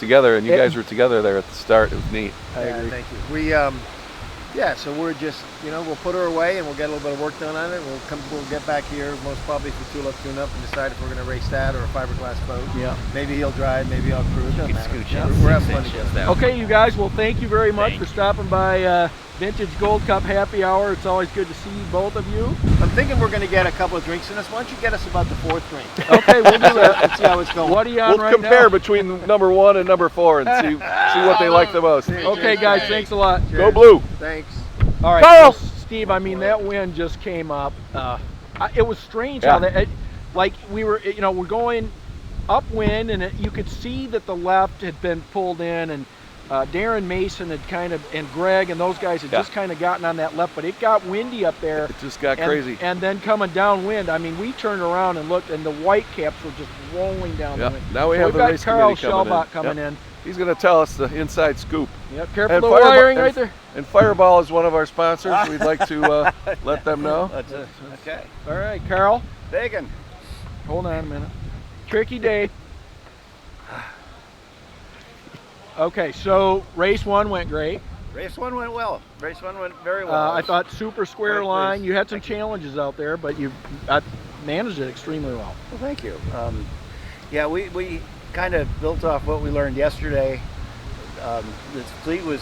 together, and you guys were together there at the start. It was neat. I agree. Thank you. We yeah, so we're just, we'll put her away and we'll get a little bit of work done on it. We'll get back here most probably for Tulip Tune-Up and decide if we're going to race that or a fiberglass boat. Yeah. Maybe he'll drive, maybe I'll cruise. Doesn't matter. Scooch We're having fun together. Okay, you guys. Well, thank you very much for stopping by Vintage Gold Cup Happy Hour. It's always good to see both of you. I'm thinking we're going to get a couple of drinks in us. Why don't you get us about the 4th drink? Okay, we'll do that. Let's see how it's going. What are you on We'll right compare now? between number 1 and number 4 and see what they like the most. Okay, guys. Thanks a lot. Go blue. Thanks. All right, Carl! so, Steve. I mean, that wind just came up. It was strange Yeah. how that, like we were, we're going upwind, and you could see that the left had been pulled in, and Darren Mason had kind of, and Greg and those guys had just kind of gotten on that left, but it got windy up there. It just got crazy. And then coming downwind, I mean, we turned around and looked, and the white caps were just rolling down the wind. Now we So have the we've race got Carl committee coming in. Shellbach coming in. He's going to tell us the inside scoop. Yep, careful And the Fireball- wiring right there. And Fireball is one of our sponsors. We'd like to let them know. Okay. All right, Carl, Bacon. hold on a minute. Tricky day. Okay, so race 1 went great. Race 1 went well. Race 1 went very well. I thought super square Great line. race. You had some challenges out there, but you managed it extremely well. Well, thank you. Yeah, we kind of built off what we learned yesterday. This fleet was,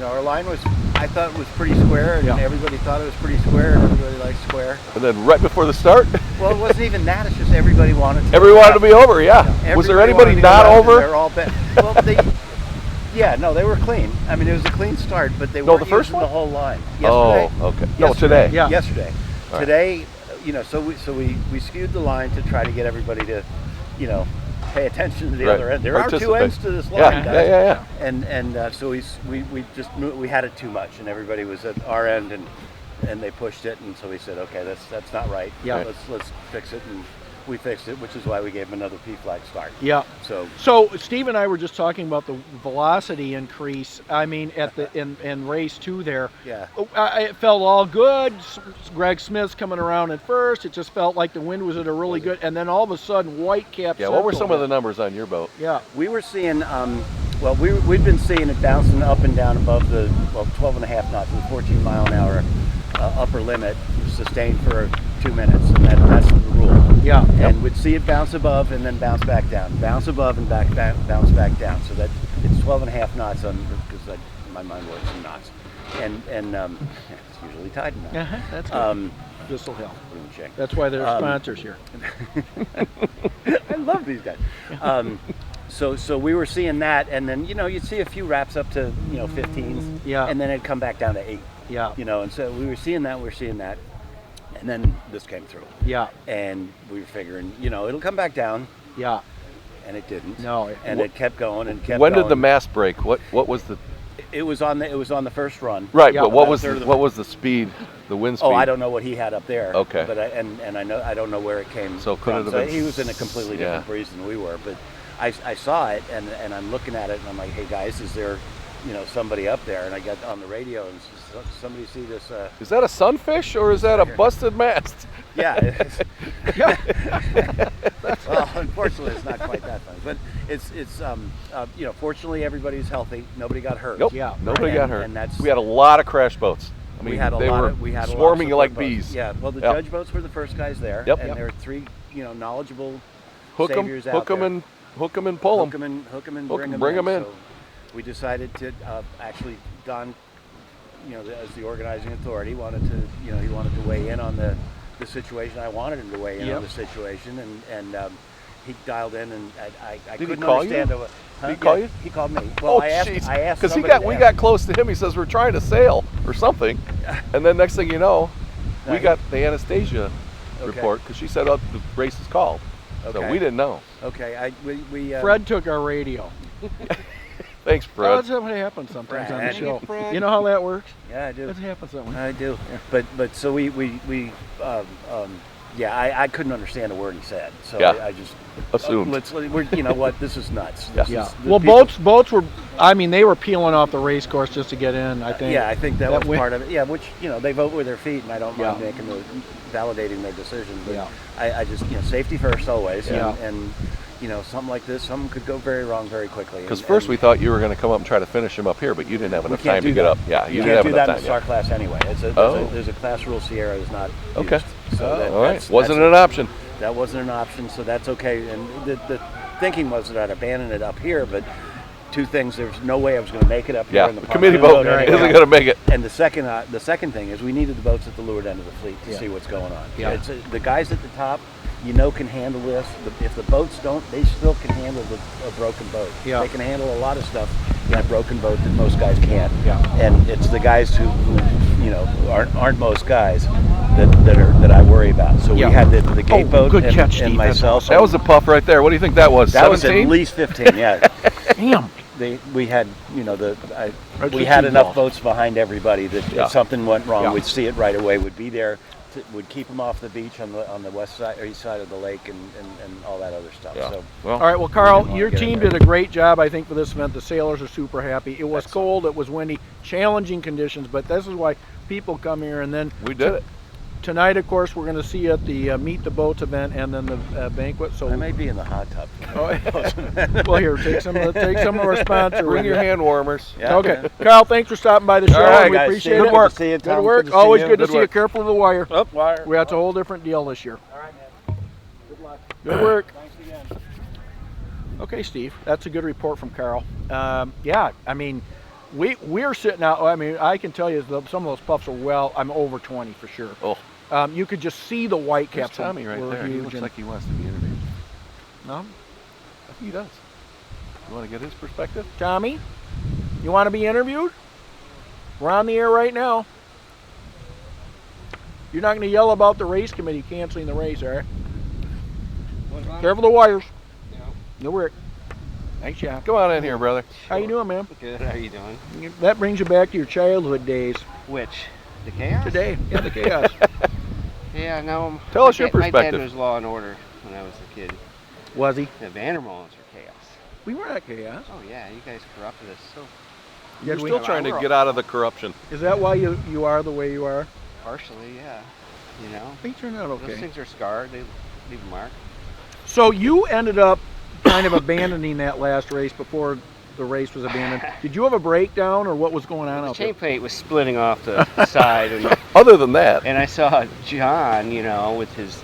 our line was, I thought was pretty square, and everybody thought it was pretty square, and everybody liked square. And then right before the start, Well, it wasn't even that. It's just everybody wanted to. everyone wanted to be over. Yeah. Was there Everybody anybody wanted to go not left, and over? They're all well, yeah, no, they were clean. I mean, it was a clean start, but they No, weren't the first using one? the whole line. Oh, Yesterday. okay. No, today. Yeah. Yesterday. All right. Today, so we skewed the line to try to get everybody to, pay attention to the Right. other end. There are 2 Participate. ends to this line, Yeah, guys. yeah. And so we just moved, we had it too much, and everybody was at our end, and they pushed it, and so we said, okay, that's not right. Yeah. Let's fix it, and we fixed it, which is why we gave them another P flag start. Yeah. So So Steve and I were just talking about the velocity increase. I mean, at the in race 2 there. yeah. It felt all good. Greg Smith's coming around at first. It just felt like the wind was at a really good, and then all of a sudden, white cap. Yeah. What were Central some of the hit. numbers on your boat? Yeah. We were seeing, we've been seeing it bouncing up and down above the 12 and a half knots, the 14 mile an hour upper limit, sustained for 2 minutes, and that's the rule. Yeah. And we'd see it bounce above and then bounce back down, bounce above and bounce back down. So that it's 12 and a half knots on, because my mind works in knots, and it's usually tied in knots. That's good. This will help. That's why they're sponsors here. I love these guys. So we were seeing that, and then you'd see a few wraps up to 15s, Yeah. and then it'd come back down to 8. Yeah. And so we were seeing that, and then this came through, Yeah. and we were figuring, it'll come back down, Yeah. and it didn't. No. And it kept going and kept When going. did the mast break? What was the It was on the first run. right? Yeah, But what about a was third of the- what was the speed? The wind speed? Oh, I don't know what he had up there. Okay. But I don't know where it came So could it from. have been He was in a completely different yeah. breeze than we were. But I saw it, and I'm looking at it, and I'm like, hey guys, is there, somebody up there? And I got on the radio, and somebody see this? Is that a sunfish or is that a busted mast? Yeah. Well, unfortunately, it's not quite that funny, but it's fortunately everybody's healthy. Nobody got hurt. Nope. Yeah. Nobody got And- hurt. and that's- we had a lot lot of boats. I mean, we had a they lot were of we had swarming a lot like of support boats. bees. Yeah. Well, the Yep. judge boats were the first guys there, Yep. and Yep. there were 3 knowledgeable Hook them, saviors out there. and pull them. Hook 'em and Hook bring 'em, them bring 'em in. So we decided to actually Don, as the organizing authority, wanted to he wanted to weigh in on the situation. I wanted him to weigh in Yep. on the situation, and he dialed in, and I Did he couldn't call you? understand. Did he call you? He called me. Well, I asked Because somebody we to got ask. close to him. He says we're trying to sail or something, and then next thing you know, we Right. got the Anastasia Okay. report because she said, "Oh, the race is called." So Okay. we didn't know. Okay, we Fred took our radio. Thanks, Oh, Fred. that's what happens sometimes on the Fred. show. Fred. You know how that works? Yeah, I do. That happens that way. I do. But so we Yeah, I couldn't understand a word he said, so Yeah. I just Assumed. you know what? This is nuts. This Yeah. is- Well, people- boats were. I mean, they were peeling off the race course just to get in. I think. Yeah, I think that that was win- part of it. Yeah, which they vote with their feet, and I don't mind Yeah. validating their decision. But Yeah. I just safety first always. Yeah. And something like this, something could go very wrong very quickly. Because And- first and we thought you were going to come up and try to finish him up here, but you didn't have we enough can't time to do get that. up. Yeah, you You didn't can't have do enough that time. in the SAR class anyway. Oh. There's a class rule Sierra is not Okay. used. So that, All right. that's- Wasn't that's- an option. That wasn't an option, so that's okay. And the thinking was that I'd abandon it up here, but two things: there's no way I was going to make it up here Yeah, in the the park. committee No vote anyway. isn't going to make it. And the second thing is we needed the boats at the leeward end of the fleet to Yeah. see what's going on. Yeah. It's, the guys at the top, can handle this. If the boats don't, they still can handle a broken boat. Yeah. They can handle a lot of stuff in a broken boat that most guys can't. Yeah. And it's the guys who aren't most guys that I worry about. So Yeah. we had the gate Oh, boat good and, catch, and Steve. That's myself. That was a puff right there. What do you think that was? That was at 17? least 15. Yeah. Damn. We had we just had two enough balls. boats behind everybody that Yeah. if something went wrong, Yeah. we'd see it right away. Would be there, would keep them off the beach on the west side or east side of the lake and all that other stuff. Yeah. So Well, All right, well, Carl, didn't wanna your get in team there. did a great job, I think, for this event. The sailors are super happy. It was Excellent. cold, it was windy, challenging conditions, but this is why people come here. And then we did it. tonight, of course, we're going to see you at the Meet the Boats event and then the banquet. So, I may be in the hot tub. well, here, take some of our sponsor. Bring with your you. hand warmers. Yeah. Okay, Carl, thanks for stopping by the show. All right, we guys, appreciate Steve, it. good to see you, Good Tom. work. Good to see Always you. good to Good see you. work. Careful of the wire. Oh, wire. We have a whole different deal this year. All right, man. Good luck. Good work. Thanks again. Okay, Steve, that's a good report from Carl. Yeah, I mean, we're sitting out. I mean, I can tell you some of those puffs are I'm over 20 for sure. Oh, You could just see the white there's caps. Tommy right were there. He huge looks and- like he wants to be interviewed. No? I think he does. You want to get his perspective? Tommy, you want to be interviewed? We're on the air right now. You're not going to yell about the race committee canceling the race, all right? Careful the wires. No work. Thanks, yeah. Come on in here, brother. How you doing, man? Good. How you doing? That brings you back to your childhood days. Which? The chaos? Today, yeah, the chaos. Yeah. No. Tell us your My dad perspective. was Law and Order when I was a kid. Was he? The Vandermollens were chaos. We were at chaos. Oh yeah, you guys corrupted us so You're Did we? still trying to We're- get out of the corruption. Is that why you are the way you are? partially. Yeah. You know. They turned out Those okay. things are scarred. They leave a mark. So you ended up kind of abandoning that last race before the race was abandoned. Did you have a breakdown or what was going on The out there? chain plate was splitting off the side, and Other than that, I saw John, with his,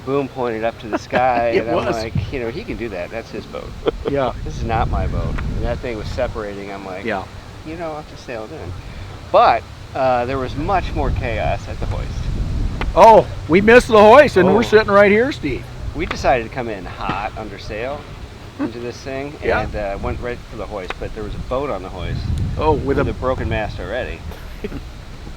boom pointed up to the sky, It and I'm was. like, he can do that. That's his boat. Yeah, This is not my boat. And that thing was separating. I'm like, yeah. I'll have to sail it in. But there was much more chaos at the hoist. Oh, we missed the hoist and Oh. we're sitting right here, Steve. We decided to come in hot under sail into this thing Yeah. and went right for the hoist. But there was a boat on the hoist Oh, with with a a broken mast already.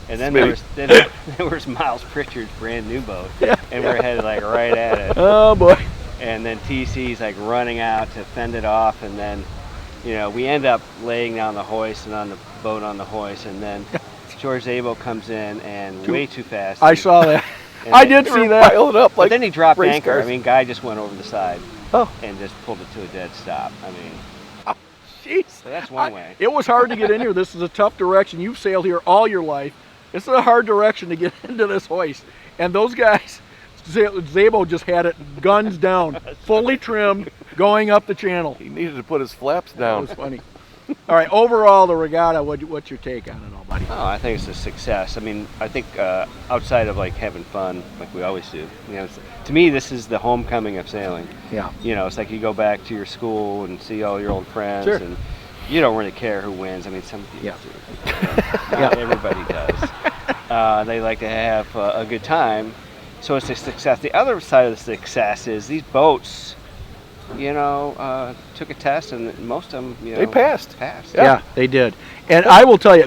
And then Smitty. there was Miles Pritchard's brand new boat, Yeah. and we're headed like right at it. oh boy. And then TC's like running out to fend it off, and then we end up laying down the hoist and on the boat on the hoist, and then George Zabel comes in and way too fast. I saw that. And I then- did see that. Piled up But like then he dropped race anchor. cars. I mean, guy just went over the side Oh. and just pulled it to a dead stop. I mean, Jeez. so that's one way. It was hard to get in here. This is a tough direction. You've sailed here all your life. It's a hard direction to get into this hoist. And those guys, Zabo just had it guns down, fully trimmed, going up the channel. He needed to put his flaps That down. was funny. All right, overall, the regatta, what's your take on it all, buddy? Oh, I think it's a success. I mean, I think outside of like having fun, like we always do. To me, this is the homecoming of sailing. Yeah. It's like you go back to your school and see all your old friends, Sure. and you don't really care who wins. I mean, some people Yeah. do. Not everybody does. They like to have a good time, so it's a success. The other side of the success is these boats, took a test, and most of them, They passed. Passed. Yeah, they did. And I will tell you,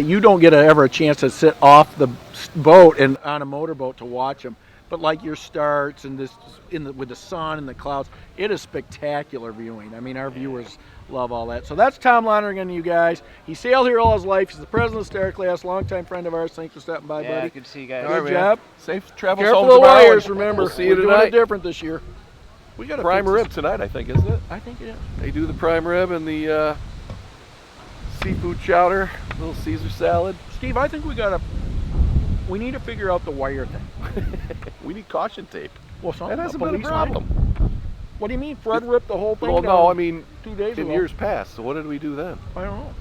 you don't get ever a chance to sit off the boat and on a motorboat to watch them. but like your starts and this with the sun and the clouds, it is spectacular viewing. I mean, our viewers love all that. So that's Tom Lonergan, you guys. He sailed here all his life. He's the president of Star Class, longtime friend of ours. Thanks for stopping by, Yeah, buddy. good to see you guys. All right, Good man. job. Safe travels Careful home of the tomorrow. wires, and remember. We'll see you We're doing tonight. it different this year. We got Prime fix rib this. tonight, I think, isn't it? I think it is. They do the prime rib and the seafood chowder, little Caesar salad. Steve, I think we need to figure out the wire thing. We need caution tape. Well, something That hasn't a been a police problem. might. What do you mean? Fred ripped the whole thing Well, down no, I mean, 2 days in ago. years past. So what did we do then? I don't know.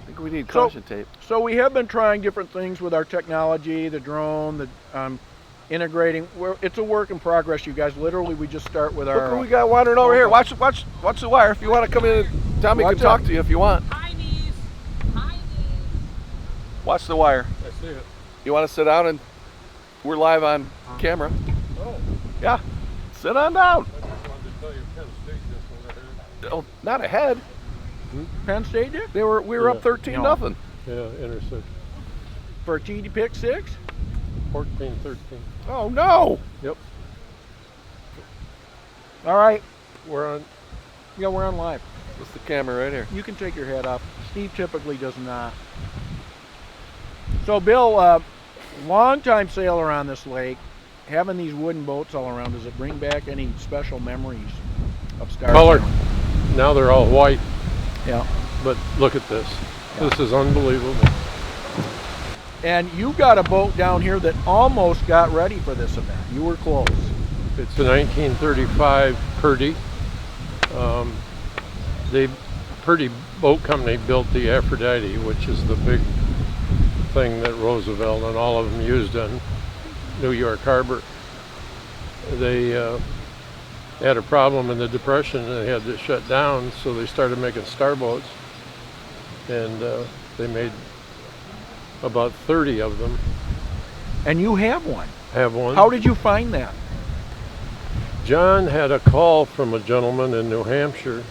I think we need So- caution tape. So we have been trying different things with our technology, the drone, the integrating. It's a work in progress, you guys. Literally, we just start with Look our. who we got wandering over here. Watch the wire. If you want to come in, Tommy Watch can talk out. to you if you want. Hi, knees. Hi, knees. Watch the wire. I see it. You want to sit down and we're live on camera. Oh, Yeah, sit on down. I just wanted to tell you Penn State just went ahead. Oh, not ahead. Penn State did We were up Yeah. 13-0. Yeah, interception. for a TD pick six. 14-13. Oh no! Yep. All right. We're on. Yeah, we're on live. That's the camera right here. You can take your hat off. Steve typically does not. So, Bill, longtime sailor on this lake, having these wooden boats all around, does it bring back any special memories of Star Colored. sailing? Now they're all white, Yeah. but look at this. Yeah. This is unbelievable. And you got a boat down here that almost got ready for this event. You were close. It's a 1935 Purdy. Purdy Boat Company built the Aphrodite, which is the big thing that Roosevelt and all of them used on New York Harbor. They had a problem in the Depression and they had to shut down, so they started making starboats. And they made about 30 of them. And you have one. Have one. How did you find that? John had a call from a gentleman in New Hampshire,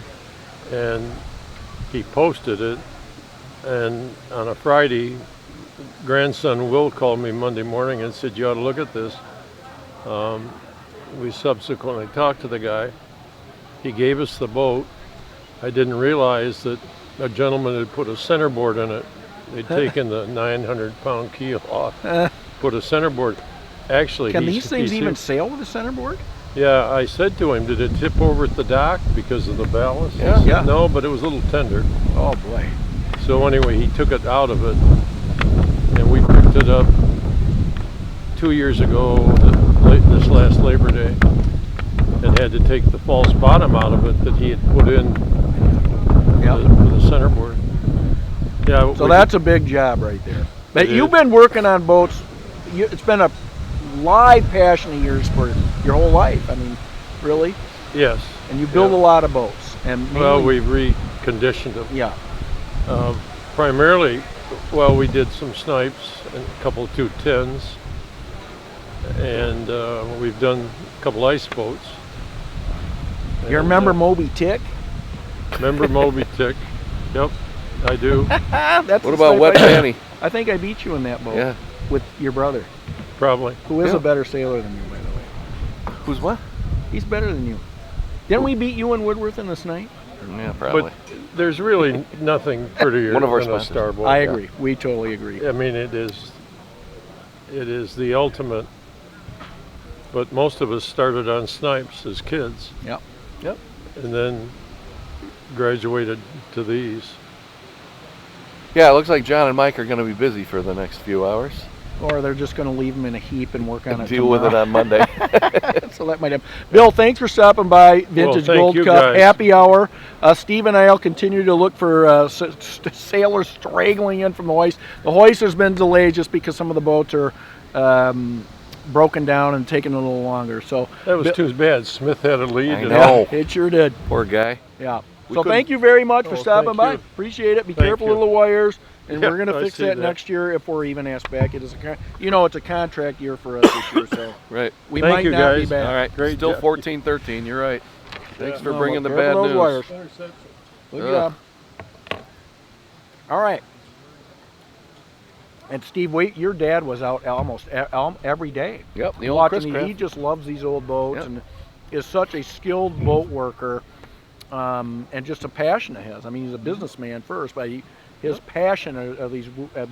and he posted it. And on a Friday, grandson Will called me Monday morning and said, "You ought to look at this." We subsequently talked to the guy. He gave us the boat. I didn't realize that a gentleman had put a centerboard in it. They'd taken the 900-pound keel off, put a centerboard. Actually, Can he- these things he even said- sail with a centerboard? Yeah, I said to him, "Did it tip over at the dock because of the ballast?" He Yeah. said, Yeah. "No, but it was a little tender." Oh boy. So anyway, he took it out of it, and we picked it up 2 years ago, this last Labor Day, and had to take the false bottom out of it that he had put in for the centerboard. Yeah. So that's a big job right there. But It you've is. been working on boats. It's been a live passion of yours for your whole life. I mean, really. Yes. And you build Yeah. a lot of boats. And Well, mainly- we've reconditioned them. yeah. Primarily, well, we did some snipes and a couple of 210s, and we've done a couple ice boats. You And, remember Moby Tick? Remember Moby Tick? Yep, I do. That's What the about snipe Wet I- Fanny? I think I beat you in that boat. Yeah. With your brother, Probably. who is Yeah. a better sailor than you, by the way. Who's what? He's better than you. Didn't we beat you in Woodworth in the Snipe? Yeah, probably. But there's really nothing prettier One of our than a specials. starboard. I agree. We totally agree. I mean, it is the ultimate. But most of us started on snipes as kids, Yep. Yep. and then graduated to these. Yeah, it looks like John and Mike are going to be busy for the next few hours. Or they're just going to leave them in a heap and work on And it deal with it tomorrow. on Monday. So that might happen. Bill, thanks for stopping by Vintage thank Gold you, Cup guys. Happy Hour. Steve and I'll continue to look for sailors straggling in from the hoist. The hoist has been delayed just because some of the boats are broken down and taking a little longer. So That was too bad. Smith had a lead. I and- know. it sure did. Poor guy. Yeah. We So couldn't- thank you very much for Oh, stopping thank by. you. Appreciate it. Be Thank careful you. with the wires. And Yeah, we're going to I fix see that that. next year if we're even asked back. It is it's a contract year for us this year, so Right. we Thank might you, not be guys. back. All right. Great Still job. 14-13. You're right. Thanks for No, bringing the but bad careful news. those wires. Good Ugh. job. All right. And Steve, wait, your dad was out almost every day. Yep, the old Watching Chris he Craft. just loves these old boats Yep. and is such a skilled boat worker, and just a passion of his. I mean, he's a businessman first, but his passion of these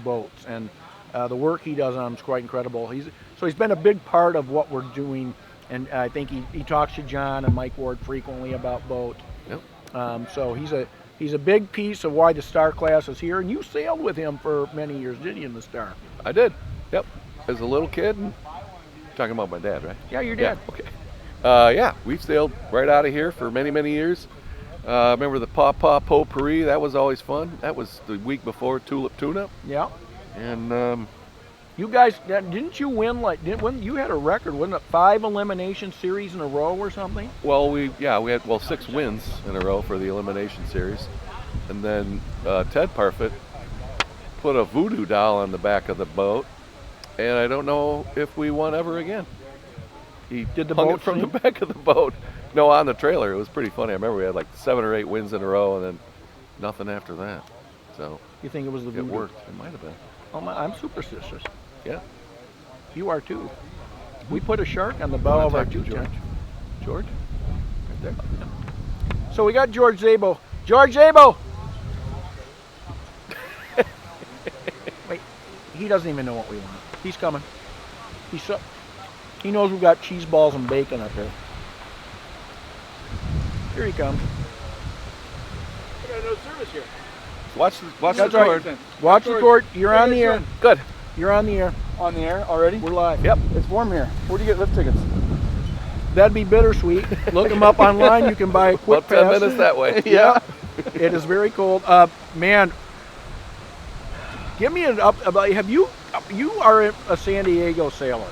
boats and the work he does on them is quite incredible. He's been a big part of what we're doing, and I think he talks to John and Mike Ward frequently about boats. Yep. So he's a big piece of why the Star class is here, and you sailed with him for many years, didn't you, in the Star? I did. Yep. As a little kid. Talking about my dad, right? Yeah, your dad. Yeah. Okay. Yeah, we've sailed right out of here for many, many years. Remember the Paw Potpourri? That was always fun. That was the week before Tulip Tune-Up. Yeah. And You guys, didn't you win you had a record, wasn't it 5 elimination series in a row or something? well, we had 6 wins in a row for the elimination series, and then Ted Parfit put a voodoo doll on the back of the boat, and I don't know if we won ever again. He Did the hung boat it from sink? the back of the boat. No, on the trailer. It was pretty funny. I remember we had like 7 or 8 wins in a row, and then nothing after that. So You think it was the it voodoo? worked. It might have been. Oh, I'm superstitious. Yeah. You are too. We put a shark on the bow of our Talk to two-ton. George. Right there. So we got George Zabo. George Zabo! Wait, he doesn't even know what we want. He's coming. He knows we've got cheese balls and bacon up here. Here he comes. I got no service here. Watch the That's right. cord. Watch the court. You're on the air. doing? Good. You're on the air. On the air already? We're live. Yep. It's warm here. Where do you get lift tickets? That'd be bittersweet. Look them up online. You can buy a quick About 10 pass. minutes that way. Yeah. It is very cold. Man, give me an up about. You are a San Diego sailor,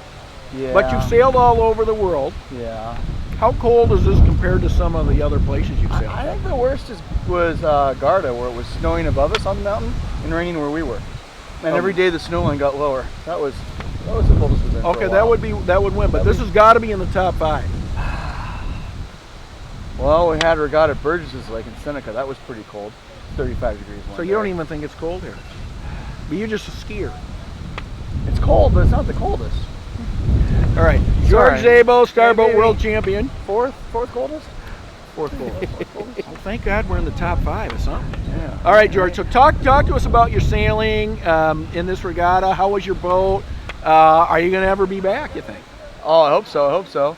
Yeah. but you've sailed all over the world. Yeah. How cold is this compared to some of the other places you've sailed? I think the worst was Garda, where it was snowing above us on the mountain and raining where we were. And every day the snow line got lower. That was the coldest we've been for a Okay, while. that would win, but this has got to be in the top 5. Well, we had regatta at Burgess's Lake in Seneca. That was pretty cold. 35 degrees. So you don't even think it's cold here? But you're just a skier. It's cold, but it's not the coldest. All right, George Sorry. Zabo, Starboat Hey, World Champion. Fourth coldest? Fourth coldest. Well, thank God we're in the top 5 or something. Yeah. All right, George. So talk to us about your sailing in this regatta. How was your boat? Are you going to ever be back, you think? Oh, I hope so.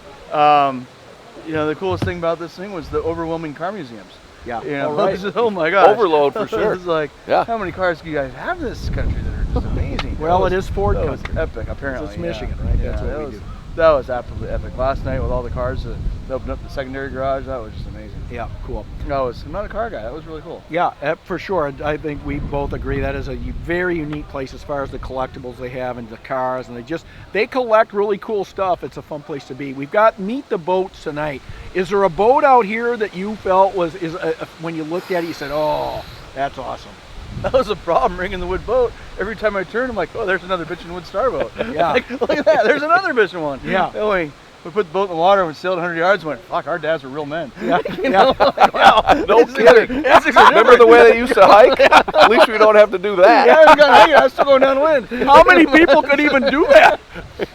The coolest thing about this thing was the overwhelming car museums. Yeah. You know, All right. oh my gosh. Overload for sure. It's like, Yeah. how many cars do you guys have in this country that are just amazing? Well, it is Ford That was country. epic, apparently. It's yeah. Michigan, right? Yeah, That's what that we was, do. That was absolutely epic. Last night with all the cars, they opened up the secondary garage. That was just amazing. Yeah, cool. I'm not a car guy. That was really cool. Yeah, for sure. I think we both agree that is a very unique place as far as the collectibles they have and the cars, and they collect really cool stuff. It's a fun place to be. We've got Meet the Boats tonight. Is there a boat out here that you felt when you looked at it, you said, "Oh, that's awesome"? That was a problem ringing the wood boat. Every time I turned, I'm like, oh, there's another bitchin' wood starboat. Yeah. Like, look at that. There's another bitchin' one. Yeah. And we put the boat in the water and we sailed 100 yards and went, fuck, our dads were real men. Yeah. You know, like, wow. No kidding. Remember the way they used to hike? At least we don't have to do that. Yeah, we got hanging. I was still going downwind. How many people could even do that?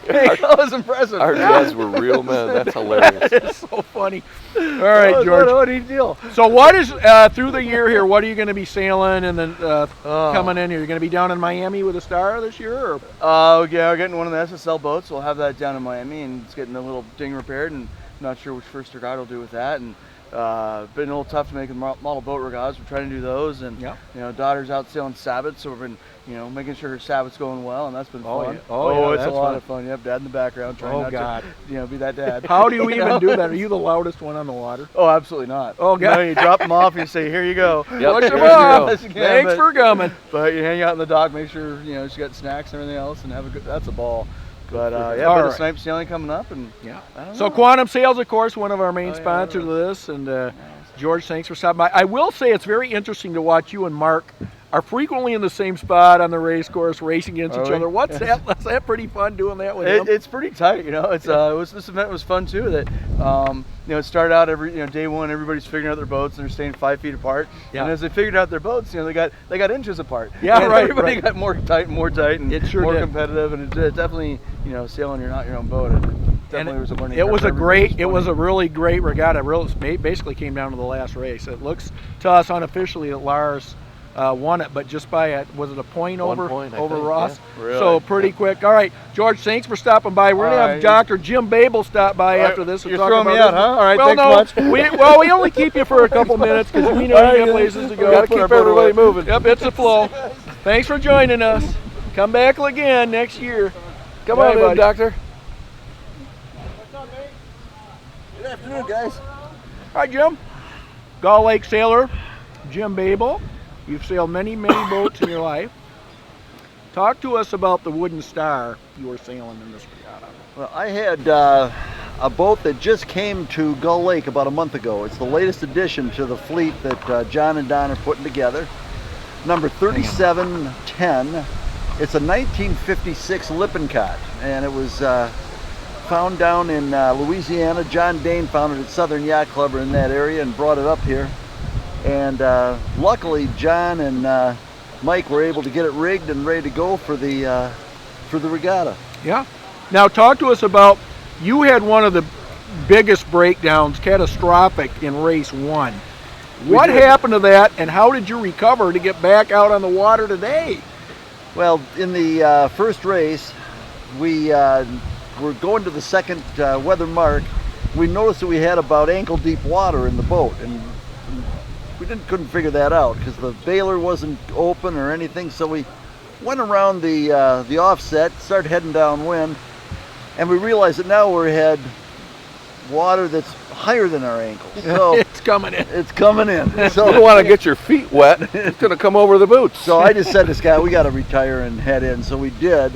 That was impressive. Our dads were real men. That's hilarious. It's so funny. All right, George. What a neat deal. So what is through the year here? What are you going to be sailing and then coming in here? You're going to be down in Miami with a Star this year? Or? Yeah, we're getting one of the SSL boats. We'll have that down in Miami, and it's getting a little ding repaired, and not sure which first regatta we'll do with that. And been a little tough to make model boat regattas. We're trying to do those, and Yeah. daughter's out sailing Sabbath, so we've been making sure her Sabbath's going well, and that's been Oh, fun. yeah. Oh, yeah, it's a that's lot fun. of fun. Yep, dad in the background trying Oh, not God. to be that dad. How do you You even know? do that? Are you the loudest one on the water? Oh, absolutely not. Oh, God. No, you drop them off, you say, here you go. Yep, Push here them you off. go. Thanks for coming. But you hang out in the dock, make sure she's got snacks and everything else, and have a good. That's a ball. But All bit right. of snipe sailing coming up, and Yeah. I don't So know. Quantum Sales, of course, one of our main Oh, yeah, sponsors yeah. of this, and George, thanks for stopping by. I will say it's very interesting to watch you and Mark are frequently in the same spot on the race course, racing against each we? other. What's that? Is that pretty fun doing that with him? It's pretty tight, you know. It's this event was fun too. That you know, it started out day one, everybody's figuring out their boats and they're staying 5 feet apart. Yeah. And as they figured out their boats, you know, they got inches apart. Yeah, and right, Everybody right. got more tight, and It sure more did. competitive, and it definitely, you know, sailing you're not your own boat. It definitely was a learning. It curve was for a everybody. great. It was a really great regatta. Basically came down to the last race. It looks to us unofficially that Lars won it, but just by was it a point 1 over point, I over think, Ross? yeah. Really? So pretty quick. All right, George, thanks for stopping by. We're gonna All have right. Dr. Jim Babel stop by All right, after this. And you're talk throwing me about out, this. huh? All right, well, thanks no, much. we only keep you for a couple minutes because we know you got places to go. Gotta keep everybody moving. Yep, it's a flow. Thanks for joining us. Come back again next year. Come Bye, on in, buddy. Doctor. Good afternoon, guys. Hi, Jim. Gull Lake sailor, Jim Babel. You've sailed many, many boats in your life. Talk to us about the Wooden Star you were sailing in this regatta. Well, I had a boat that just came to Gull Lake about a month ago. It's the latest addition to the fleet that John and Don are putting together. Number 3710. It's a 1956 Lippincott, and it was found down in Louisiana. John Dane found it at Southern Yacht Club or in that area and brought it up here. And luckily, John and Mike were able to get it rigged and ready to go for the regatta. Yeah. Now talk to us about, you had one of the biggest breakdowns, catastrophic, in race 1. What did. happened to that, and how did you recover to get back out on the water today? Well, in the first race, we were going to the second weather mark. We noticed that we had about ankle deep water in the boat, and we couldn't figure that out because the bailer wasn't open or anything. So we went around the offset, started heading downwind, and we realized that now we had water that's higher than our ankles. So It's coming in. it's coming in. You don't So want to get your feet wet. It's going to come over the boots. So I just said to this guy, we got to retire and head in. So we did.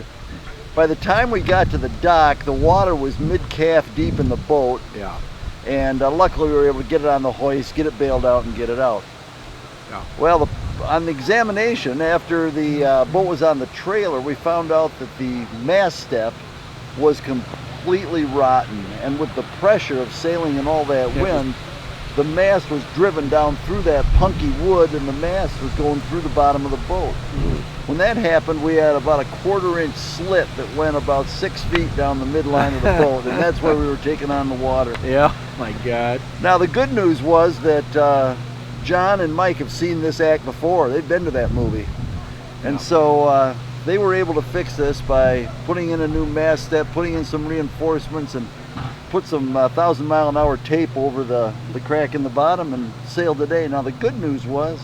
By the time we got to the dock, the water was mid-calf deep in the boat. Yeah. And luckily we were able to get it on the hoist, get it bailed out, and get it out. Yeah. Well, on the examination, after the boat was on the trailer, we found out that the mast step was completely rotten. And with the pressure of sailing and all that wind, the mast was driven down through that punky wood, and the mast was going through the bottom of the boat. When that happened, we had about a 1/4-inch slit that went about 6 feet down the midline of the boat, and that's where we were taking on the water. Yeah. My God. Now the good news was that John and Mike have seen this act before. They've been to that movie. And so they were able to fix this by putting in a new mast step, putting in some reinforcements, and put some 1,000-mile-an-hour tape over the crack in the bottom and sailed today. Now the good news was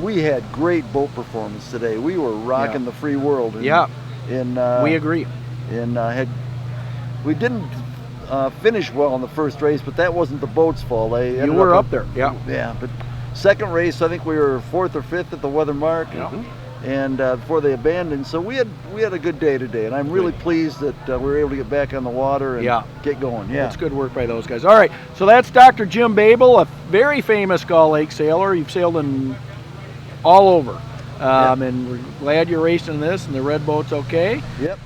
we had great boat performance today. We were rocking the free world. Yeah. We agree. We didn't finish well in the first race, but that wasn't the boat's fault. They You ended were up up there. Yeah. Yeah, but second race, I think we were 4th or 5th at the weather mark, and before they abandoned. So we had a good day today, and I'm really pleased that we were able to get back on the water and get going. Yeah, That's good work by those guys. All right, so that's Dr. Jim Babel, a very famous Gull Lake sailor. You've sailed in all over, and we're glad you're racing this, and the red boat's okay. Yep.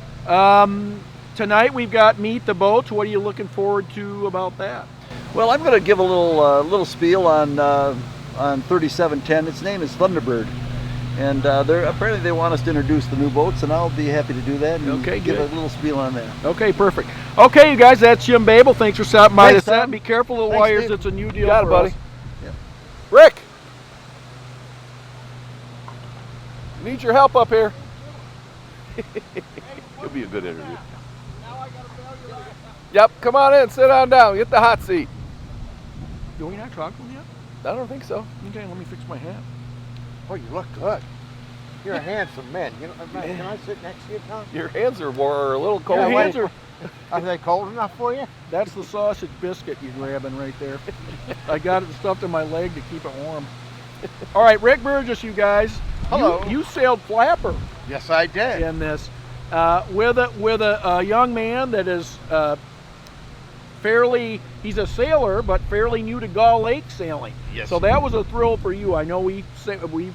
Tonight we've got Meet the Boats. What are you looking forward to about that? Well, I'm going to give a little spiel on 3710. Its name is Thunderbird, and apparently they want us to introduce the new boats, and I'll be happy to do that. And Okay, give good. a little spiel on that. Okay, perfect. Okay, you guys, that's Jim Babel. Thanks for stopping by Thanks, the set. Tom. Be careful of the Thanks, wires. Steve. It's a new deal You got it, for buddy. us. Rick! Need your help up here. It'll be a good interview. Yep, come on in, sit on down, get the hot seat. Do we not talk to him yet? I don't think so. Okay, let me fix my hat. Oh, you look good. You're a handsome man. You know, can I sit next to you, Tom? Your hands are a little cold. Your Yeah, hands are, Are they cold enough for you? that's the sausage biscuit you're grabbing right there. I got it stuffed in my leg to keep it warm. All right, Rick Burgess, you guys. Hello. You sailed flapper Yes, I did. in this with a young man that is he's a sailor, but fairly new to Gull Lake sailing. Yes. So that was a thrill for you. I know we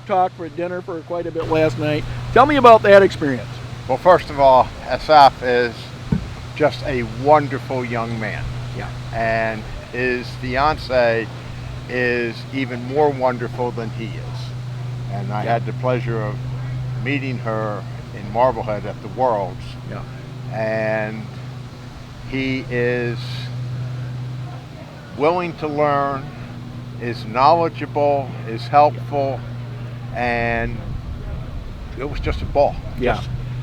talked for dinner for quite a bit last night. Tell me about that experience. Well, first of all, Asaf is just a wonderful young man. Yeah. And his fiance is even more wonderful than he is. And I had the pleasure of meeting her in Marblehead at the Worlds. Yeah. And he is willing to learn, is knowledgeable, is helpful, and it was just a ball. Yeah.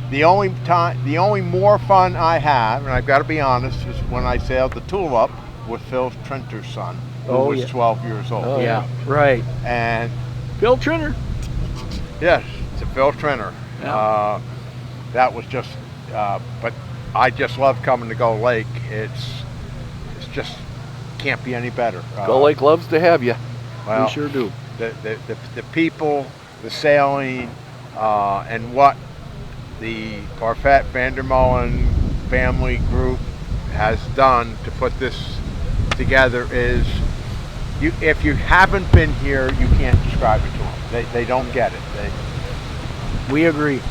The only more fun I have, and I've got to be honest, is when I sailed the Tulip with Phil Trinter's son, who was 12 years old. Oh, yeah, right. And Phil Trinter. yes, to Phil Trinter. Yeah. That was just, but I just love coming to Gull Lake. It's just can't be any better. Gull Lake loves to have you. Well, We sure do. the people, the sailing, and what the Parfait Vandermolen family group has done to put this together is, if you haven't been here, you can't describe it to them. They don't get it. We agree.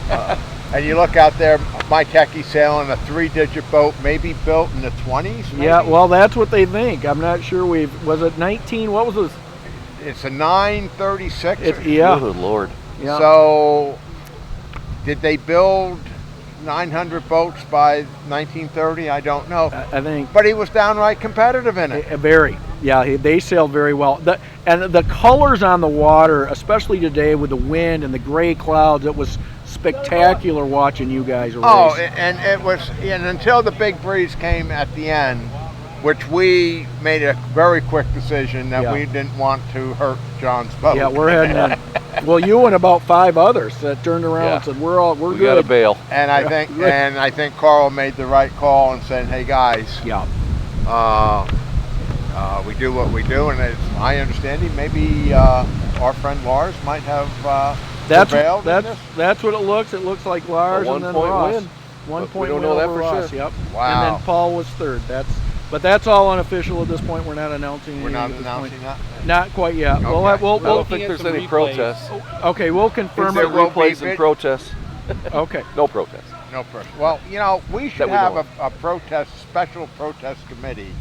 And you look out there, Mike Heckey sailing a 3-digit boat, maybe built in the 20s. Maybe? Yeah, well, that's what they think. I'm not sure was it 19? What was this? It's a 936. Yeah. Good Lord. Yeah. So, did they build 900 boats by 1930? I don't know. I think. But he was downright competitive in it. Very. Yeah, they sailed very well. And the colors on the water, especially today with the wind and the gray clouds, it was spectacular watching you guys race. Oh, and it was, and until the big breeze came at the end, which we made a very quick decision that we didn't want to hurt John's boat. Yeah, we're heading in. Well, you and about 5 others that turned around and said, "We're We good." got to bail. And I think Carl made the right call and said, "Hey guys, we do what we do," and it's my understanding maybe our friend Lars might have prevailed in this. That's what it looks. It looks like Lars and then 1 point Ross. win. 1 But point we don't win know that over for Ross. sure. Yep. Wow. And then Paul was third. But that's all unofficial at this point. We're not announcing. We're not anything at this announcing point. that. Not quite yet. Okay. We'll I don't we'll think there's some any replays. protests. okay. We'll confirm There it. will be Replays and vid- protests. Okay. No protests. No pressure. Well, we should That we have know a special protest committee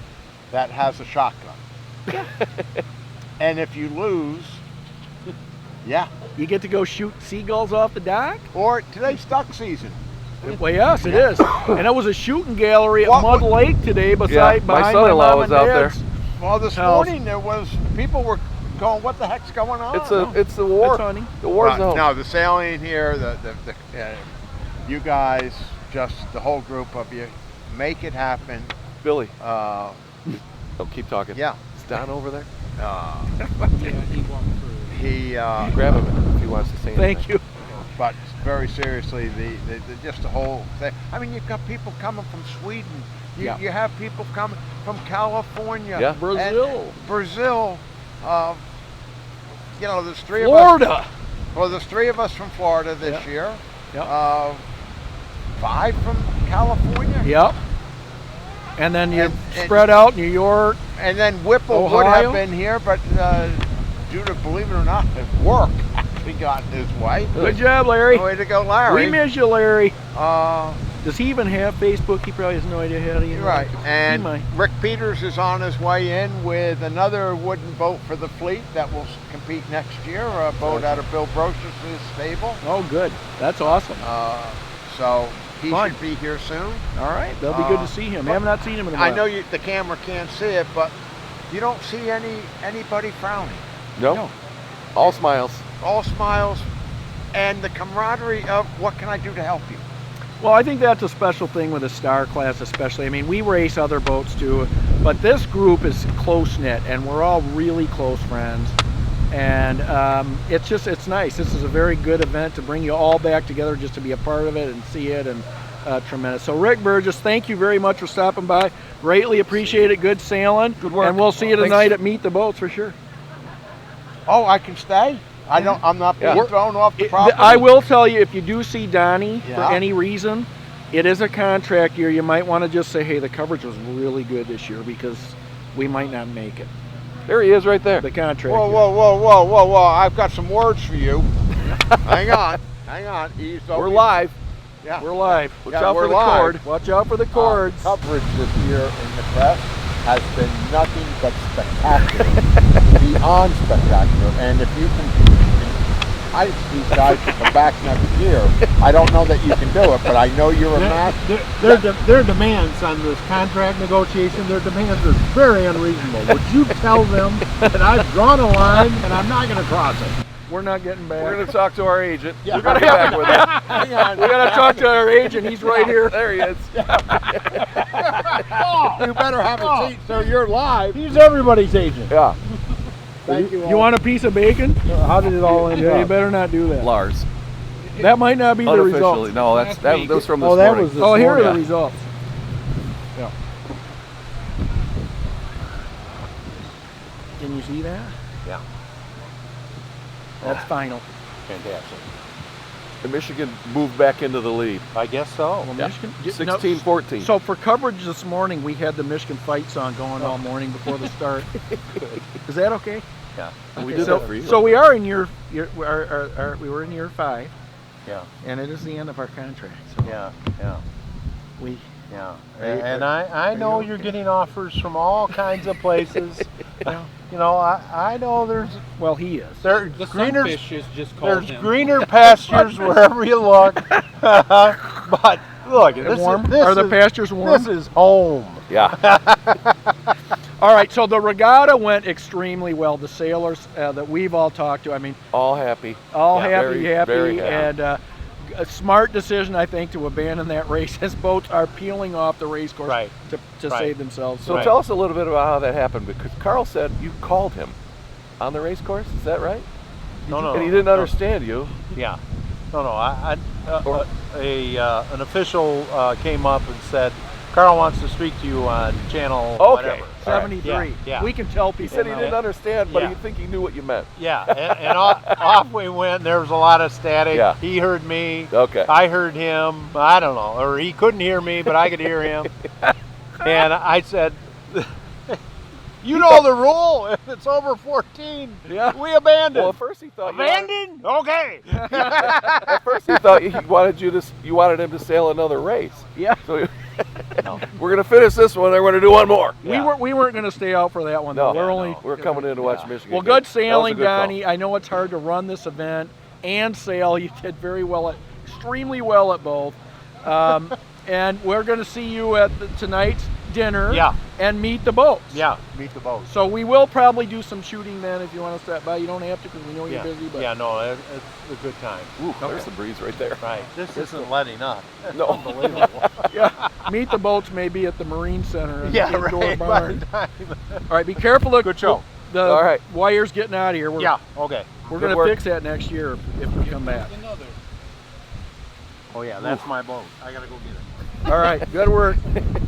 that has a shotgun. And if you lose, You get to go shoot seagulls off the dock? or today's duck season. Well, yes, it is. And it was a shooting gallery at What Mud would- Lake today my behind my son-in-law mom was and out there. dad's. Well, this House. morning people were going, "What the heck's going on?" It's the war. It's hunting. The war zone. No, the sailing here, you guys, just the whole group of you, make it happen. Billy. Uh, Oh, keep talking. yeah. Is Don over there? Uh, Yeah, he walked through. he. Grab him if he wants to say anything. Thank you. But very seriously, the just the whole thing. I mean, you've got people coming from Sweden. You have people coming from California. Yeah. Brazil. And Brazil. There's 3 of Florida. us. Well, there's 3 of us from Florida this year. Yep. 5 from California. Yep. And then you And- spread out New York. And then Whipple would Ohio? have been here, but due to, believe it or not, his work actually got in his way. Good job, Larry. Way to go, Larry. We miss you, Larry. Uh, Does he even have Facebook? He probably has no idea how to use it. Right, and He might. Rick Peters is on his way in with another wooden boat for the fleet that will compete next year, a boat out of Bill Brocious' stable. Oh, good. That's awesome. So he Fun. should be here soon. All right. That'll be good to see him. I have not seen him in a I while. know the camera can't see it, but you don't see anybody frowning. No. All smiles. All smiles, and the camaraderie of what can I do to help you? Well, I think that's a special thing with the Star class especially. I mean, we race other boats too, but this group is close-knit, and we're all really close friends. And it's nice. This is a very good event to bring you all back together just to be a part of it and see it, and tremendous. So Rick Burgess, thank you very much for stopping by. Greatly appreciate it. Good sailing. Good work. And we'll see you Thanks. tonight at Meet the Boats for sure. Oh, I can stay? I'm not being Yeah. thrown off the property. I will tell you, if you do see Donnie for Yeah. any reason, It is a contract year. You might want to just say, hey, the coverage was really good this year because we might not make it. There he is right there. The contract Whoa, year. whoa, whoa, whoa, whoa, whoa. I've got some words for you. Hang on. We're live. Yeah. We're live. Watch Yeah, out we're for the live. cord. Watch out for the cords. Coverage this year in the press has been nothing but spectacular. Beyond spectacular. And if you can entice these guys to come back next year, I don't know that you can do it, but I know you're a master. Their demands on this contract negotiation, their demands are very unreasonable. Would you tell them that I've drawn a line and I'm not going to cross it? We're not getting back. We're going to talk to our agent. Yeah. We're going to get back with it. Hang on. We got to talk to our agent. He's right here. There he is. You better have a seat so you're live. He's everybody's agent. Yeah. Thank you all. You want a piece of bacon? How did it all end Yeah, you up? better not do that. Lars. That might not be the Unofficially. results. No, that was from this Oh, that morning. was this Oh, here are the morning. results. Yeah. Can you see that? Yeah. That's final. Fantastic. And Michigan moved back into the lead. I guess so. Well, Yeah. Michigan, 16-14. So for coverage this morning, we had the Michigan fight song going all morning before the start. Is that okay? Yeah. We Okay, did so, that for you. So we are in we were in year 5, Yeah. and it is the end of our contract. So Yeah. we Yeah. Hey, And I know you you're okay? getting offers from all kinds of places. You know, I know there's he is. there's The greener sunfish just called there's him. greener pastures wherever you look. But look, this warm? is Are the pastures warm? This is home. Yeah. All right, so the regatta went extremely well. The sailors that we've all talked to, I mean, All happy. all Yeah, happy, very happy. and a smart decision, I think, to abandon that race as boats are peeling off the race course Right. to Right. save themselves. So Right. tell us a little bit about how that happened, because Carl said you called him on the race course. Is that right? No. And he didn't understand you. Yeah. No. An official came up and said, Carl wants to speak to you on channel Okay. whatever. 73. Yeah. We can tell He people said he now. didn't understand, but Yeah. he think he knew what you meant. Yeah, and off we went. There was a lot of static. Yeah. He heard me. Okay. I heard him. I don't know, or he couldn't hear me, but I could hear him. And I said, "You know the rule. If it's over 14, Yeah. we abandon." Well, at first he thought Abandon? Okay. At first he thought you wanted him to sail another race. Yeah. So we're gonna finish this one. Then we're gonna do one more. We weren't going to stay out for that one. No, though. we're coming in to watch Michigan. Well, game. good That sailing, was a good call. Donnie. I know it's hard to run this event and sail. You did very well extremely well at both. And we're going to see you at tonight's dinner. Yeah. And meet the boats. Yeah, meet the boat. So we will probably do some shooting then if you want to stop by. You don't have to because we know Yeah, you're busy. But yeah, no, it's a good time. Ooh, there's the breeze right there. Right. This isn't letting up. No. Unbelievable. yeah, meet the boats maybe at the Marine Center. In Yeah, the indoor right. barn. All right, be careful. Good show. The All right. wires getting out of here. Yeah. Okay. We're Good going to work. fix that next year if we come back. Oh yeah, that's my boat. I gotta go get it. All right, good work.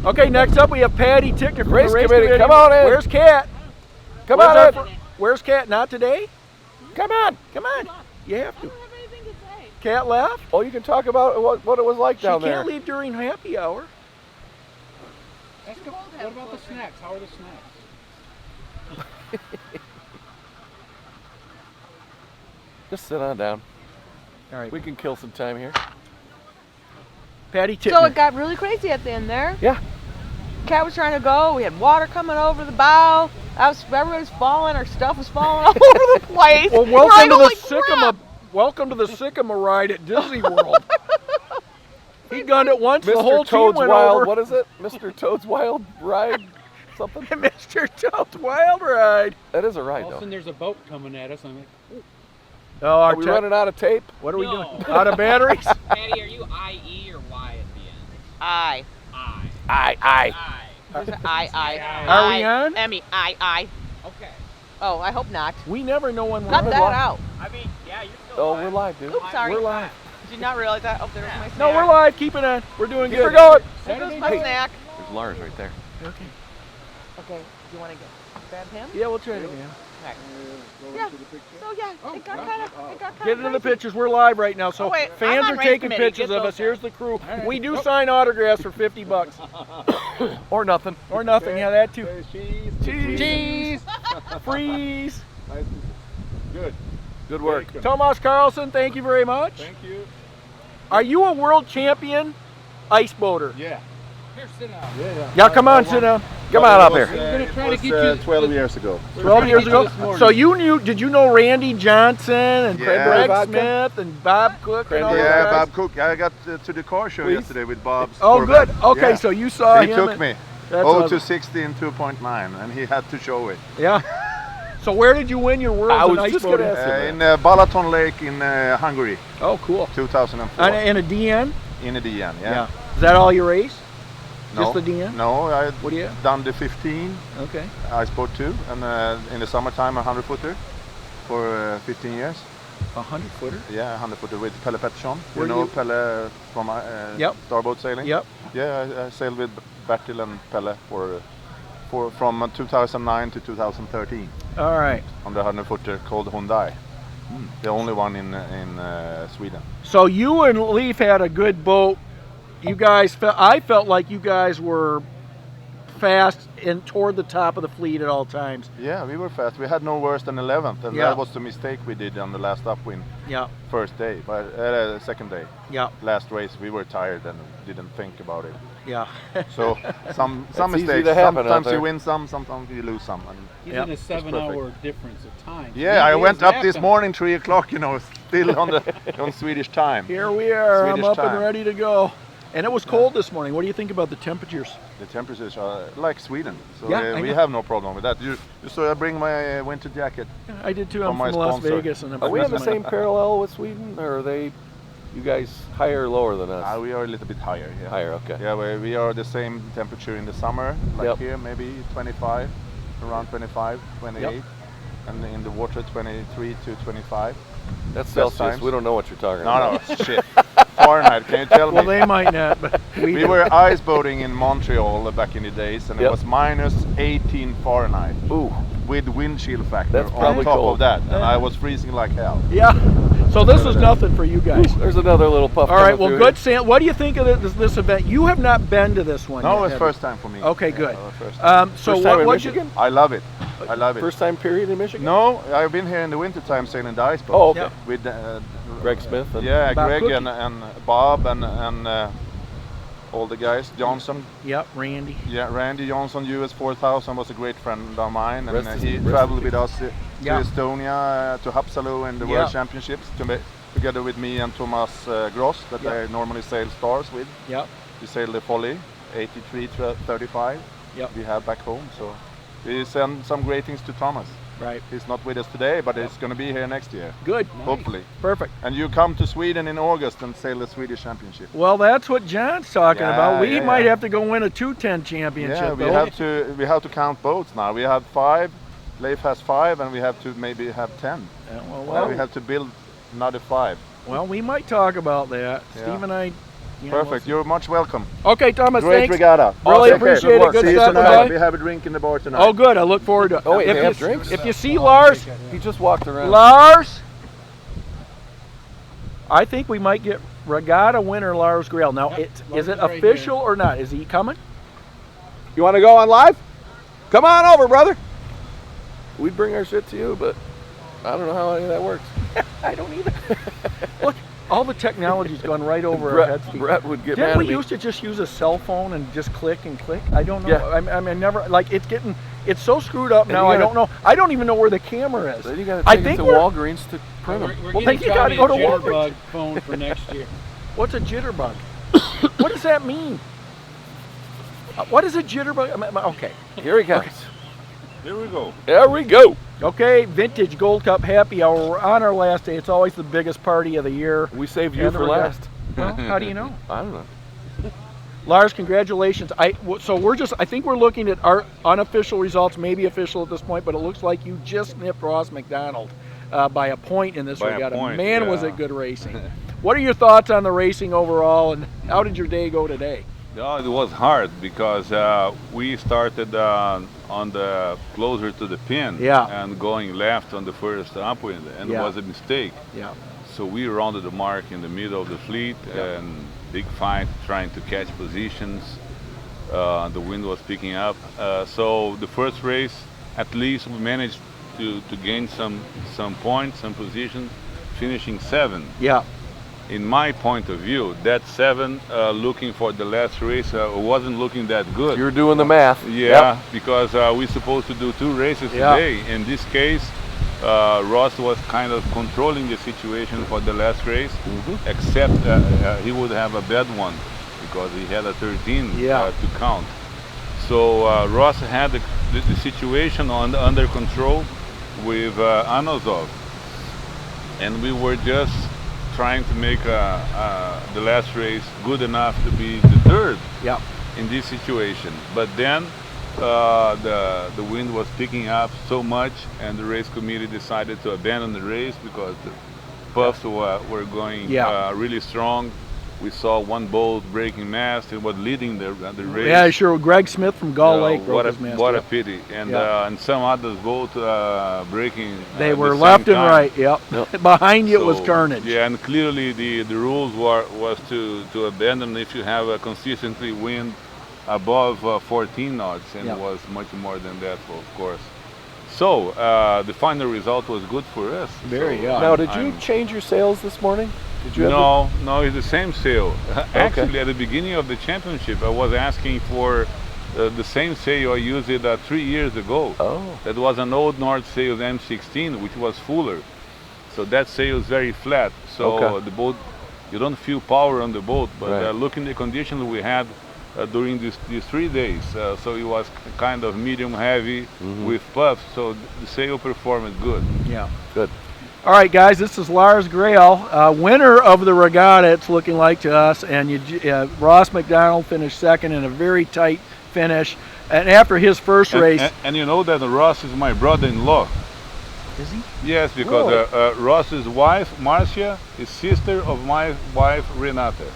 Okay, next up we have Patty Tickner from Race the race committee, come on in. Where's Kat? Come Where's on our in. fir- Where's Kat? Not today? Come on. Come on. You have to. I don't have anything to say. Kat left? Oh, you can talk about what it was like She down can't there. leave during happy hour. What about the snacks? How are the snacks? Just sit on down. All right. We can kill some time here. Patty Tickner. So it got really crazy at the end there. Yeah. Cat was trying to go. We had water coming over the bow. Everybody was falling. Our stuff was falling all over the place. Well, We're like, "Holy crap." welcome to the Sycamore ride at Disney World. He gunned it once, the Mr. whole Toad's team went Wild, over. what is it? Mr. Toad's Wild Ride? Something? Mr. Toad's Wild Ride. That is a ride, All of a though. sudden there's a boat coming at us. I'm like, Oh, our Are we tech- running out of tape? What are we No. doing? Out of batteries? Patty, are you IE or Y at the end? I. I. Aye. I. There's an I. Are we on? Emmy, I. Okay. Oh, I hope not. We never know when we're Cut on. that out. I mean, yeah, you're still Oh, live. we're live, dude. Oops, sorry. We're live. Did you not realize that? Oh, there's my snack. No, we're live. Keep it on. We're doing Keep good. her going. There goes my Hey. snack. There's Lars right there. Okay. Okay, do you want to grab him? Yeah, we'll try it again. Yeah. So yeah, it got kind of. Get into the pictures. We're live right now, so Oh, wait, I'm fans on are race taking committee. pictures Get of those us. Here's the crew. We do sign autographs for $50 Or nothing. or nothing. Yeah, that too. Cheese. Cheese, freeze. Good. Good work. Tomas Carlson, thank you very much. Thank you. Are you a world champion ice boater? Yeah. Here, sit down. Yeah, come on, sit down. Come on up here. We're gonna try to get you 12 years ago. 12 years ago. So did you know Randy Johnson and Yeah. Greg Smith and Bob Cook and all those Yeah, guys? Bob Cook. I got to the car show yesterday with Bob's Oh, Corvette. good. Okay, Yeah. so you saw He him. took and- me. That's 0 to awesome. 60 in 2.9, and he had to show it. Yeah. So where did you win your world I in was ice just gonna boating? ask you. In Balaton Lake in Hungary, Oh, cool. 2004. And a DN? In the DN, yeah. Is that all you race? No, Just the DN? No, I What do you have? done the 15 Okay. ice boat too, and in the summertime a 100-footer for 15 years. 100-footer? Yeah, 100-footer with Pelle Pettersson. Where You do know you- Pelle from Yep. Starboat Sailing? Yep. Yeah, I sailed with Bertil and Pelle from 2009 to 2013 All right. on the 100-footer called Hyundai. The only one in Sweden. So you and Leif had a good boat. You guys I felt like you guys were fast and toward the top of the fleet at all times. Yeah, we were fast. We had no worse than 11th, and Yeah. that was the mistake we did on the last upwind. Yeah. First day, but second day. Yeah. Last race, we were tired and didn't think about it. Yeah. So some That's easy mistakes. to happen out Sometimes there. you win some, sometimes you lose some. And Yeah. Even a 7-hour difference of time. yeah, I went up this morning 3 o'clock. You know, still on Swedish time. Here we are. Swedish I'm up time. and ready to go. And it was cold this morning. What do you think about the temperatures? The temperatures are like Sweden, so Yeah, I we know. have no problem with that. You saw I bring my winter jacket. I did too. From I'm my from Las sponsor. Vegas, and Are we on the same parallel with Sweden, or are they, you guys, higher or lower than us? We are a little bit higher. Yeah. Higher, okay. Yeah, we are the same temperature in the summer, like Yep. here, maybe 25, around 25, 28, Yep. and in the water 23 to 25. That's Best Celsius. times. We don't know what you're talking No, about. no, shit. Fahrenheit, can you tell Well, me? they might not, but We were ice boating in Montreal back in the days, and Yep. it was minus 18 Fahrenheit Ooh, with wind chill factor That's on probably top cold. of that, and I was freezing like hell. Yeah. So this was nothing for you guys. there's another little puff. All right. coming Well, through good, here. Sam. What do you think of this event? You have not been to this one. No, yet, it's have you? first time for me. Okay, Yeah, good. first time. So First time in what Michigan? I love it. I love it. First time period in Michigan? No, I've been here in the winter time sailing the ice boat. Oh, okay. Yeah. With Greg Smith and yeah, Bob Greg Cookie. and Bob and all the guys. Johnson, Yep, Randy. yeah, Randy Johnson, US 4000 was a great friend of mine, and Rest he in traveled peace. with us to Yeah. Estonia, to Haapsalu in the Yeah. World Championships, together with me and Thomas Gross, that Yeah. I normally sail stars with. Yep. We sailed the Folly 83-35. Yep. We have back home, so we send some greetings to Thomas. Right. He's not with us today, but he's going to be here next year, Good. hopefully. Perfect. And you come to Sweden in August and sail the Swedish Championship. Well, that's what John's talking Yeah, about. We yeah, might yeah. have to go win a 210 championship. Yeah, we though. have to count boats now. We have 5. Leif has 5, and we have to maybe have 10. Yeah, Well, we have to build another 5. Well, we might talk about that. Yeah. Steve and I. Perfect. You're much welcome. Okay, Thomas. Great thanks. regatta. Really Okay, appreciate it. Good See you stuff. tonight. Bye. We have a drink in the bar tonight. Oh, good. I look forward to it. Oh, wait, if they you, have drinks? If you see Lars, He just walked around. Lars, I think we might get regatta winner Lars Grail. Now, is it right official or not? Is he coming? You want to go on live? Come on over, brother. We'd bring our shit to you, but I don't know how any of that works. I don't either. Look, all the technology's gone right over our Brett, heads. Steve. Brett would get Didn't mad we at me. used to just use a cell phone and just click and click? I don't know. Yeah. I mean, never, like, it's so screwed up And now, you I gotta- don't know. I don't even know where the camera is. Then you got to I take it think to we're- Walgreens to print them. We're Well, getting then you gotta go to Tommy a Walgreens. jitterbug phone for next year. What's a jitterbug? What does that mean? What is a jitterbug? Okay. Here he comes. Here we go. There we go. Okay, Vintage Gold Cup Happy Hour. We're on our last day. It's always the biggest party of the year. We saved you And for we got- last. Well, how do you know? I don't know. Lars, congratulations. So I think we're looking at our unofficial results, maybe official at this point, but it looks like you just nipped Ross McDonald by a point in this By a regatta. point, Man, was yeah. it good racing. What are your thoughts on the racing overall, and how did your day go today? Yeah, it was hard because we started on the closer to the pin Yeah. and going left on the first upwind, and Yeah. it was a mistake. Yeah. So we rounded the mark in the middle of the fleet, and big fight trying to catch positions. The wind was picking up. So the first race, at least we managed to gain some points, some positions, finishing 7. Yeah. In my point of view, that 7, looking for the last race, wasn't looking that good. You're doing the math. Yeah, because we're supposed to do 2 races today. In this case, Ross was kind of controlling the situation for the last race, except he would have a bad one because he had a 13 to count. So Ross had the situation under control with Anosov, and we were just trying to make the last race good enough to be the 3rd in this situation. But then the wind was picking up so much, and the race committee decided to abandon the race because the puffs were going really strong. We saw one boat breaking mast. It was leading the race. Yeah, sure. Greg Smith from Gull Lake broke his mast. What a pity. And some others both breaking. They were the left same and time. right. Yep. Behind you it was carnage. Yeah, and clearly the rules was to abandon if you have a consistently wind above 14 knots, and it was much more than that, of course. So the final result was good for us. Now, did you change your sails this morning? Did you no, it's the same sail. Actually, at the beginning of the championship, I was asking for the same sail I used it 3 years ago. Oh. That was an old North Sails M16, which was fuller. So that sail is very flat. So the boat, you don't feel power on the boat, but looking at the conditions we had during these 3 days, so it was kind of medium heavy with puffs, so the sail performed good. Yeah. Good. All right, guys, this is Lars Grail, winner of the regatta, it's looking like to us, and Ross McDonald finished 2nd in a very tight finish. And after his first race... And you know that Ross is my brother-in-law. Is he? Yes, because Ross's wife, Marcia, is sister of my wife, Renata.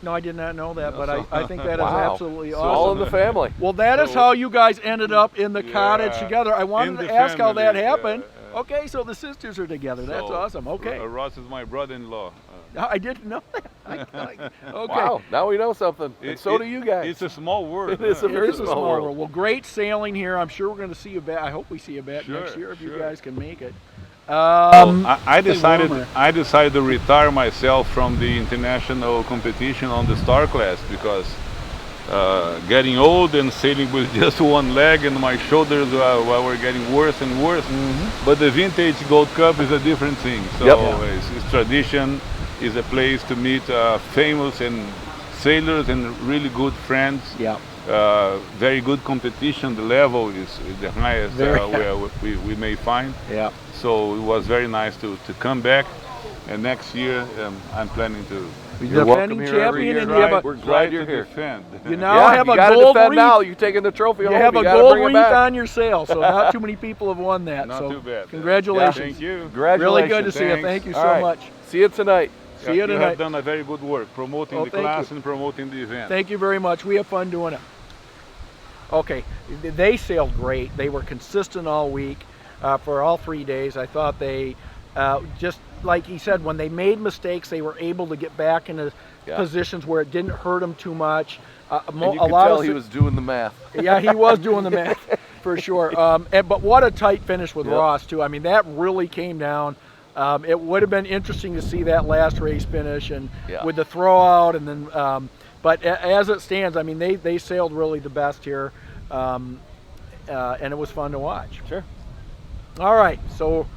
No, I did not know that, but I think that is absolutely awesome. All in the family. Well, that is how you guys ended up in the cottage together. I wanted to ask how that happened. Okay, so the sisters are together. That's awesome. Okay. Ross is my brother-in-law. I didn't know that. Okay. Wow, now we know something. And so do you guys. It's a small world. It is a very small world. Well, great sailing here. I'm sure we're going to see you back. I hope we see you back next year if you guys can make it. I decided to retire myself from the international competition on the Star Class because getting old and sailing with just one leg, and my shoulders were getting worse and worse. But the Vintage Gold Cup is a different thing. So it's tradition, is a place to meet famous and sailors and really good friends. Very good competition. The level is the highest we may find. So it was very nice to come back, and next year I'm planning to. You're welcome here every year. And you have We're glad you're here. You now have you a gotta gold defend wreath. now. You're taking the trophy home. You have a gotta gold bring it wreath back. on your sail, so not too many people have won that. Not so too bad. Congratulations. Thank you. Congratulations. Really good to see you. Thank you so much. See you tonight. See you tonight. You have done a very good work promoting the class and promoting the event. Thank you very much. We have fun doing it. Okay, they sailed great. They were consistent all week for all 3 days. I thought they, just like he said, when they made mistakes, they were able to get back into positions where it didn't hurt them too much. And you could tell he was doing the math. Yeah, he was doing the math for sure. But what a tight finish with Ross too. I mean, that really came down. It would have been interesting to see that last race finish and with the throw out, and then. But as it stands, I mean, they sailed really the best here, and it was fun to watch. Sure. All right, so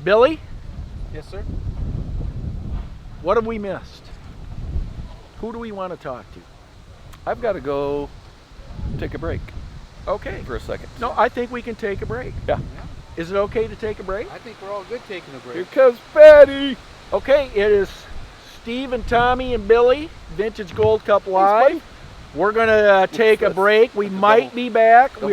Billy. Yes, sir. What have we missed? Who do we want to talk to? I've got to go take a break. Okay. For a second. No, I think we can take a break. Yeah. Is it okay to take a break? I think we're all good taking a break. Here comes Patty. Okay, it is Steve and Tommy and Billy, Vintage Gold Cup Live. We're going to take a break. We might be back.